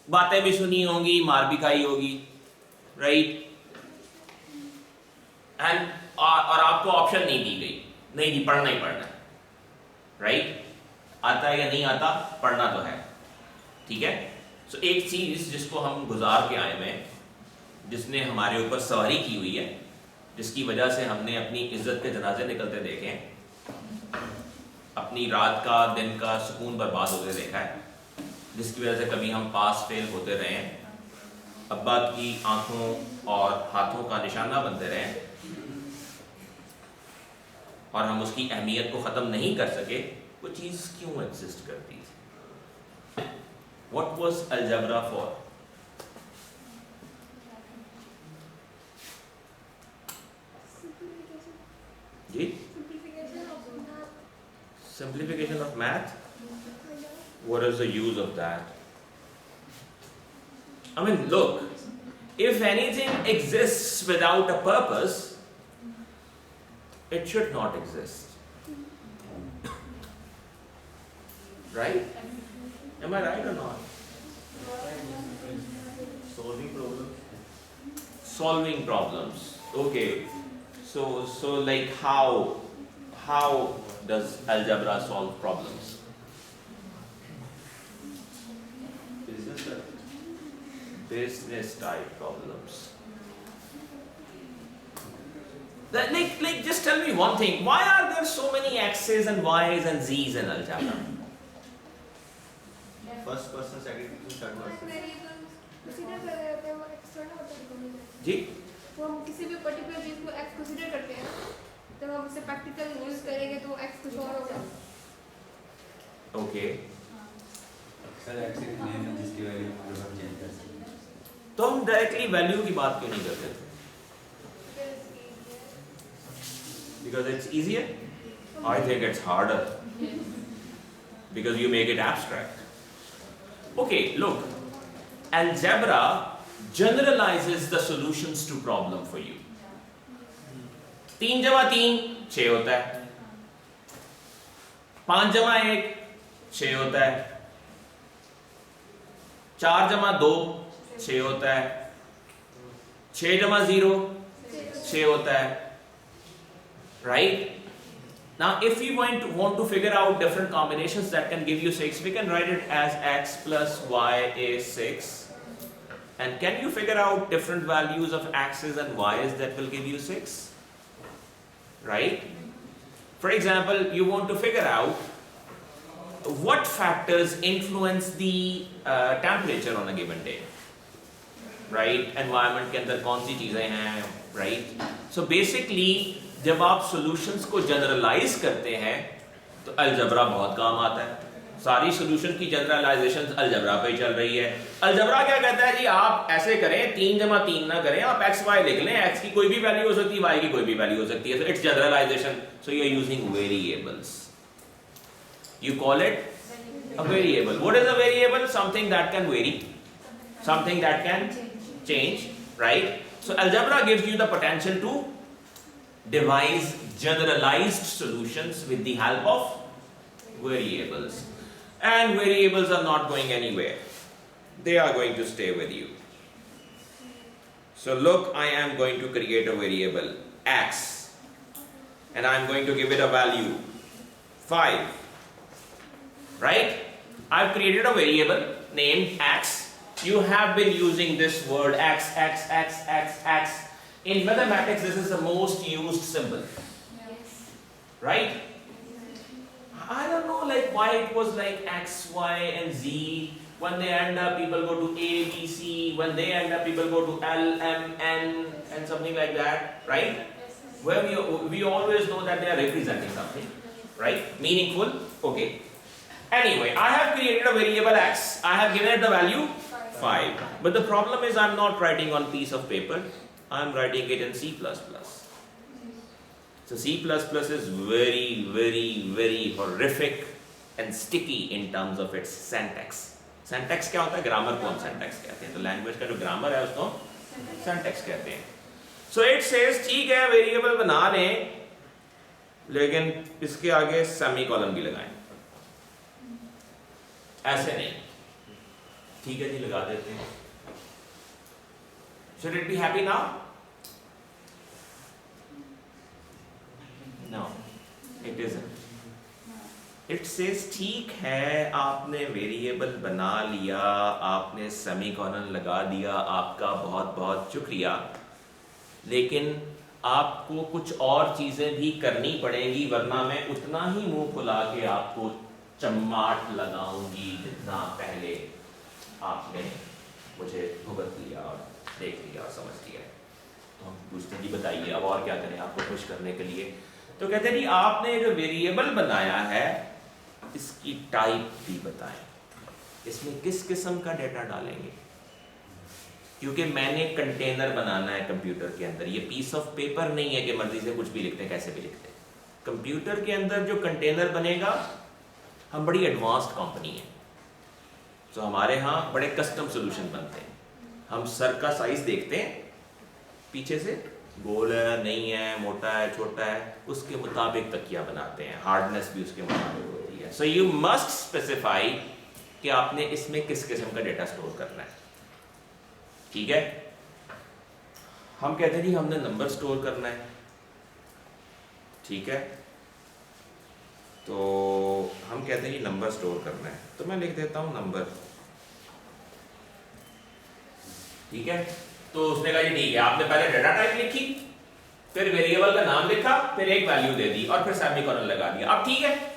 बातें भी सुनी होंगी, मार भी खाई होगी, राइट। एंड और आपको ऑप्शन नहीं दी गई, नहीं जी पढ़ना ही पढ़ना है, राइट। आता है या नहीं आता, पढ़ना तो है, ठीक है। सो एक चीज जिसको हम गुजार के आए हुए हैं, जिसने हमारे ऊपर सवारी की हुई है, जिसकी वजह से हमने अपनी इज्जत के जनाजे निकलते देखे हैं, अपनी रात का दिन का सुकून बर्बाद होते देखा है, जिसकी वजह से कभी हम पास फेल होते रहे हैं, अब्बा की आंखों और हाथों का निशाना बनते रहे हैं, और हम उसकी अहमियत को ख़त्म नहीं कर सके। वो चीज़ क्यों एग्जिस्ट करती थी? What was algebra for? Ji? Simplification of math? What is the use of that? I mean, look, if anything exists without a purpose, it should not exist. Right? Am I right or not? Solving problems. Solving problems. Okay. So like how does algebra solve problems? Business type problems. Like just tell me one thing. Why are there so many x's and y's and z's in algebra? First person, second person, third person. जी? तो हम किसी भी particular चीज को x consider करते हैं, तो हम उसे प्रैक्टिकल यूज करेंगे तो x कुछ और होगा। Okay. सर x एक नेम है जिसकी वैल्यू हम चेंज कर सकते हैं। तो हम डायरेक्टली वैल्यू की बात क्यों नहीं करते थे? Because it's easier? I think it's harder. Because you make it abstract. Okay, look. Algebra generalizes the solutions to problem for you. 3 जमा 3 6 होता है, 5 जमा 1 6 होता है, 4 जमा 2 6 होता है, 6 जमा 0 6 होता है, right? Now if we want to figure out different combinations that can give you 6, we can write it as x plus y is 6. And can you figure out different values of x's and y's that will give you 6? Right? For example, you want to figure out what factors influence the temperature on a given day. Right? Environment के अंदर कौन सी चीजें हैं? Right? So basically, जब आप solutions को generalize करते हैं, तो अलजबरा बहुत काम आता है। सारी solution की generalizations अलजबरा पे ही चल रही है। अलजबरा क्या कहता है जी, आप ऐसे करें, 3 जमा 3 ना करें, आप x y लिख लें, x की कोई भी वैल्यू हो सकती है, y की कोई भी वैल्यू हो सकती है। So it's generalization. So you're using variables. You call it a variable. What is a variable? Something that can vary, something that can change, right? So algebra gives you the potential to devise generalized solutions with the help of variables. And variables are not going anywhere. They are going to stay with you. So look, I am going to create a variable x, and I am going to give it a value 5. Right? I've created a variable named x. You have been using this word x. In mathematics, this is the most used symbol. Yes. Right? I don't know like why it was like x, y and z. When they end up, people go to A, B, C. When they end up, people go to L, M, N and something like that. Right? Where we always know that they are representing something. Right? Meaningful. Okay. Anyway, I have created a variable x. I have given it the value 5. But the problem is I'm not writing on piece of paper. I'm writing it in C++. So C++ is very, very, very horrific and sticky in terms of its syntax. Syntax क्या होता है? Grammar को हम syntax कहते हैं. तो language का जो grammar है उसको syntax कहते हैं. So it says ठीक है variable बना लें, लेकिन इसके आगे semicolon भी लगाएं. ऐसे नहीं. ठीक है जी, लगा देते हैं। Should it be happy now? No, it isn't. It says ठीक है, आपने वेरिएबल बना लिया, आपने सेमीकोलन लगा दिया, आपका बहुत बहुत शुक्रिया, लेकिन आपको कुछ और चीज़ें भी करनी पड़ेंगी, वरना मैं उतना ही मुंह फुला के आपको चम्माट लगाऊंगी जितना पहले आपने मुझे भुगत लिया और देख लिया और समझ लिया। तो हम पूछते हैं जी बताइए अब और क्या करें आपको खुश करने के लिए। तो कहते हैं जी आपने जो वेरिएबल बनाया है इसकी टाइप भी बताएं, इसमें किस किस्म का डेटा डालेंगे, क्योंकि मैंने कंटेनर बनाना है कंप्यूटर के अंदर। ये पीस ऑफ पेपर नहीं है कि मर्जी से कुछ भी लिखते हैं कैसे भी लिखते हैं। कंप्यूटर के अंदर जो कंटेनर बनेगा, हम बड़ी एडवांस्ड कंपनी है तो हमारे यहाँ बड़े कस्टम सॉल्यूशन बनते हैं। हम सर का साइज देखते हैं, पीछे से गोल है नहीं है, मोटा है छोटा है, उसके मुताबिक तकिया बनाते हैं, हार्डनेस भी उसके मुताबिक होती है। सो यू मस्ट स्पेसिफाई कि आपने इसमें किस किस्म का डेटा स्टोर करना है। ठीक है, हम कहते हैं जी हमने नंबर स्टोर करना है। ठीक है, तो हम कहते हैं जी नंबर स्टोर करना है, तो मैं लिख देता हूं नंबर। ठीक है, तो उसने कहा जी ठीक है, आपने पहले डेटा टाइप लिखी, फिर वेरिएबल का नाम लिखा, फिर एक वैल्यू दे दी और फिर सेमीकोलन लगा दिया। अब ठीक है।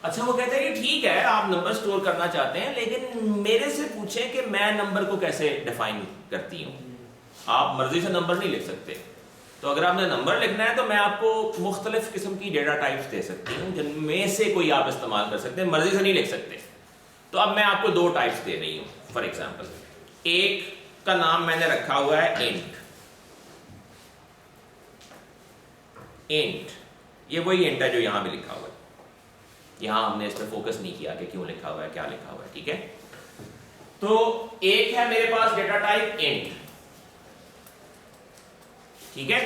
अच्छा, वो कहते हैं कि ठीक है आप नंबर स्टोर करना चाहते हैं, लेकिन मेरे से पूछें कि मैं नंबर को कैसे डिफाइन करती हूँ। आप मर्जी से नंबर नहीं लिख सकते, तो अगर आपने नंबर लिखना है तो मैं आपको मुख्तलिफ किस्म की डेटा टाइप्स दे सकती हूँ जिनमें से कोई आप इस्तेमाल कर सकते हैं, मर्जी से नहीं लिख सकते। तो अब मैं आपको दो टाइप्स दे रही हूँ। फॉर एग्जाम्पल, एक का नाम मैंने रखा हुआ है इंट। इंट ये वही इंट है जो यहां भी लिखा हुआ है, यहां हमने इस पर फोकस नहीं किया कि क्यों लिखा हुआ है, क्या लिखा हुआ है। ठीक है, तो एक है मेरे पास डेटा टाइप इंट। ठीक है,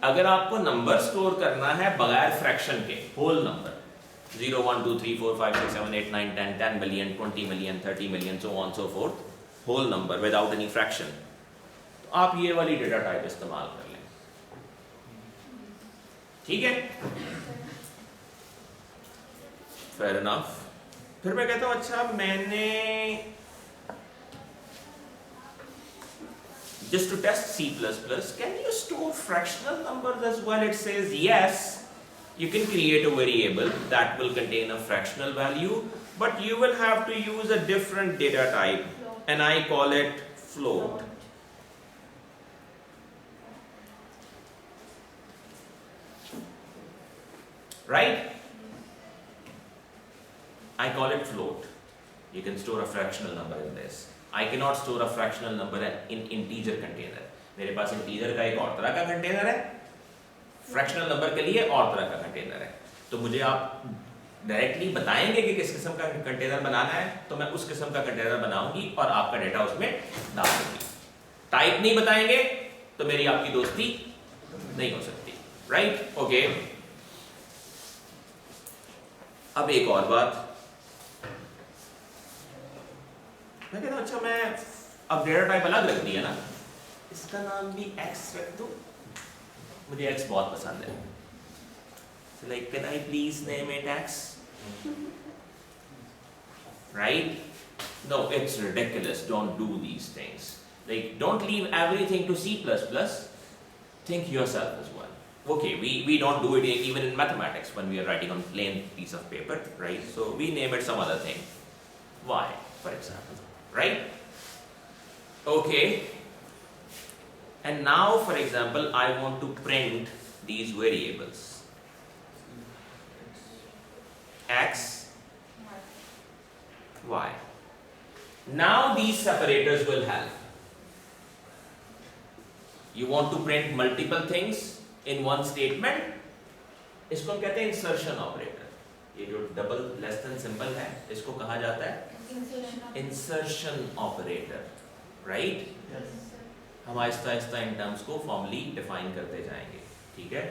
अगर आपको नंबर स्टोर करना है बगैर फ्रैक्शन के, whole number 0 1 2 3 4 5 6 7 8 9 10 10 million 20 million 30 million so on so forth, whole number without any fraction, तो आप ये वाली डेटा टाइप इस्तेमाल कर लें। ठीक है, फेयर इनफ। फिर मैं कहता हूं अच्छा मैंने just to test C++, can you store fractional numbers as well? It says yes, you can create a variable that will contain a fractional value, but you will have to use a different data type, and I call it float. Right? I call it float. You can store a fractional number in this. I cannot store a fractional number in integer container. मेरे पास integer का एक और तरह का container है, fractional number के लिए और तरह का कंटेनर है। तो मुझे आप डायरेक्टली बताएंगे कि किस किस्म का कंटेनर बनाना है, तो मैं उस किस्म का कंटेनर बनाऊंगी और आपका डेटा उसमें डाल दूंगी। टाइप नहीं बताएंगे तो मेरी आपकी दोस्ती नहीं हो सकती। राइट? ओके। अब एक और बात, मैं कहता हूं अच्छा मैं अब डेटा टाइप अलग रख दिया ना, इसका नाम भी x रख दूं, मुझे x बहुत पसंद है। So like, can I please name it x? Right? No, it's ridiculous. Don't do these things. Like, don't leave everything to C++. Think yourself as well. Okay, we don't do it even in mathematics when we are writing on plain piece of paper, right? So we name it some other thing. Y, for example. Right? Okay. And now, for example, I want to print these variables. X, Y. Now these separators will help. You want to print multiple things in one statement? इसको हम कहते हैं insertion operator. ये जो double less than symbol है, इसको कहा जाता है इंसर्शन ऑपरेटर। राइट? हम आहिस्ता आहिस्ता इन टर्म्स को फॉर्मली डिफाइन करते जाएंगे। ठीक है?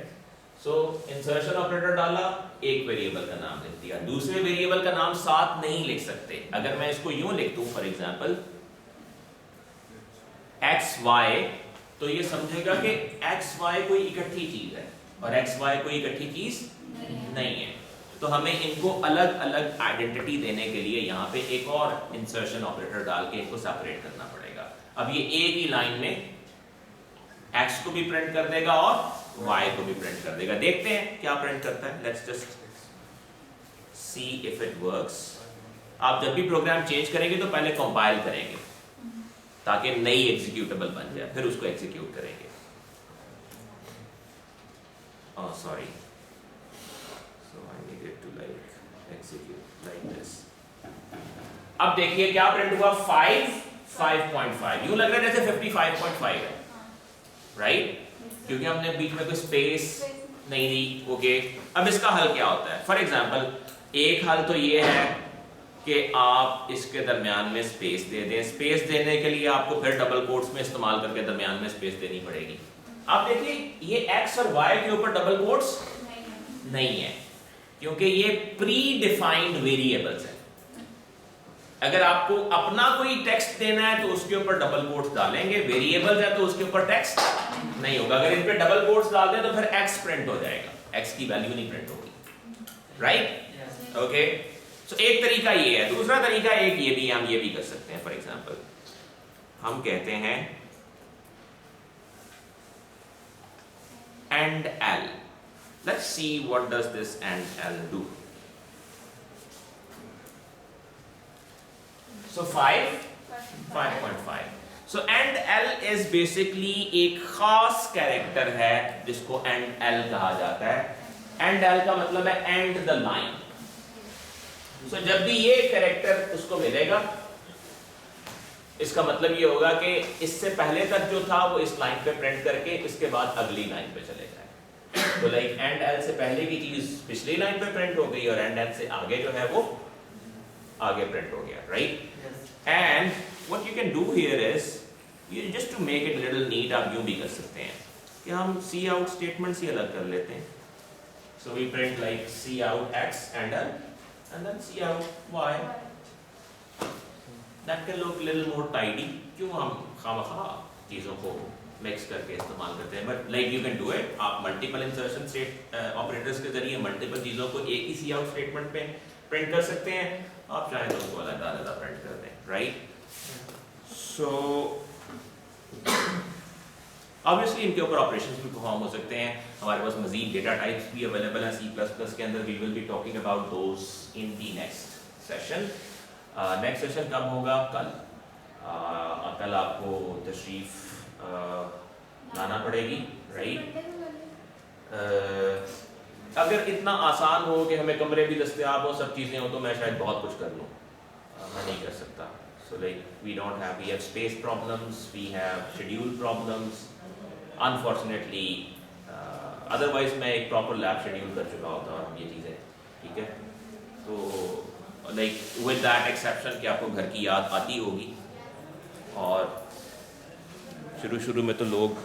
सो इंसर्शन ऑपरेटर डाला, एक वेरिएबल का नाम लिख दिया, दूसरे वेरिएबल का नाम साथ नहीं लिख सकते। अगर मैं इसको यूं लिख दूं फॉर एग्जांपल एक्स वाई, तो ये समझेगा कि एक्स वाई कोई इकट्ठी चीज है और एक्स वाई कोई इकट्ठी चीज नहीं है। तो हमें इनको अलग अलग आइडेंटिटी देने के लिए यहाँ पे एक और इंसर्शन ऑपरेटर डाल के इनको सेपरेट करना पड़ेगा। अब ये एक ही लाइन में x को भी प्रिंट कर देगा और y को भी प्रिंट कर देगा। देखते हैं क्या प्रिंट करता है। Let's just see if it works. आप जब भी प्रोग्राम चेंज करेंगे तो पहले कंपाइल करेंगे ताकि नई एग्जीक्यूटेबल बन जाए, फिर उसको एग्जीक्यूट करेंगे। Oh, sorry. So I needed to like execute like this. अब देखिए क्या प्रिंट हुआ, 5.5। यूं लग रहा है जैसे 55.5 है, राइट? क्योंकि हमने बीच में कोई स्पेस नहीं दी। ओके, अब इसका हल क्या होता है? फॉर एग्जांपल एक हल तो ये है कि आप इसके दरमियान में स्पेस दे दें। स्पेस देने के लिए आपको फिर डबल कोट्स में इस्तेमाल करके दरमियान में स्पेस देनी पड़ेगी। आप देखिए ये x और y के ऊपर डबल कोट्स नहीं है क्योंकि ये प्री डिफाइंड वेरिएबल्स हैं। अगर आपको अपना कोई टेक्स्ट देना है तो उसके ऊपर डबल कोट्स डालेंगे, वेरिएबल्स है तो उसके ऊपर टेक्स्ट नहीं होगा। अगर इन पे डबल कोट्स डाल दें तो फिर x प्रिंट हो जाएगा, x की वैल्यू नहीं प्रिंट होगी, राइट? ओके, सो एक तरीका ये है। दूसरा तरीका एक ये भी, हम ये भी कर सकते हैं। फॉर एग्जांपल हम कहते हैं and L. Let's see what does this and L do. So 5.5. So and L is basically एक खास कैरेक्टर है जिसको and L कहा जाता है। and L का मतलब है end the line. So जब भी ये कैरेक्टर उसको मिलेगा, इसका मतलब ये होगा कि इससे पहले तक जो था वो इस लाइन पे प्रिंट करके इसके बाद अगली लाइन पे चले जाए। तो लाइक एंड एल से पहले की चीज पिछली लाइन पे प्रिंट हो गई और एंड एल से आगे जो है वो आगे प्रिंट हो गया, right? And what you can do here is, ये just to make it little neat, आप यूं भी कर सकते हैं कि हम सी आउट स्टेटमेंट्स ही अलग कर लेते हैं। So we print like C out X and L and then C out Y. That can look little more tidy. क्यों हम खामखा चीज़ों को मिक्स करके इस्तेमाल करते हैं? But like you can do it. आप मल्टीपल इंसर्शन ऑपरेटर्स के जरिए मल्टीपल चीज़ों को एक ही सी आउट स्टेटमेंट पे प्रिंट कर सकते हैं। आप चाहें तो उनको अलग अलग प्रिंट कर दें, राइट? सो ऑब्वियसली इनके ऊपर ऑपरेशंस भी परफॉर्म हो सकते हैं। हमारे पास मजीद डेटा टाइप्स भी अवेलेबल हैं C++ के अंदर। We will be talking about those in the next session. Next session कब होगा? कल। कल आपको तशरीफ लाना पड़ेगी, राइट? अगर इतना आसान हो कि हमें कमरे भी दस्तयाब हो, सब चीज़ें हो, तो मैं शायद बहुत कुछ कर लूँ। मैं नहीं कर सकता। So like we have space problems, we have schedule problems unfortunately. Otherwise मैं एक प्रॉपर लैब शेड्यूल कर चुका होता और ये चीज़ें, ठीक है? तो लाइक विद दैट एक्सेप्शन कि आपको घर की याद आती होगी और शुरू में तो लोग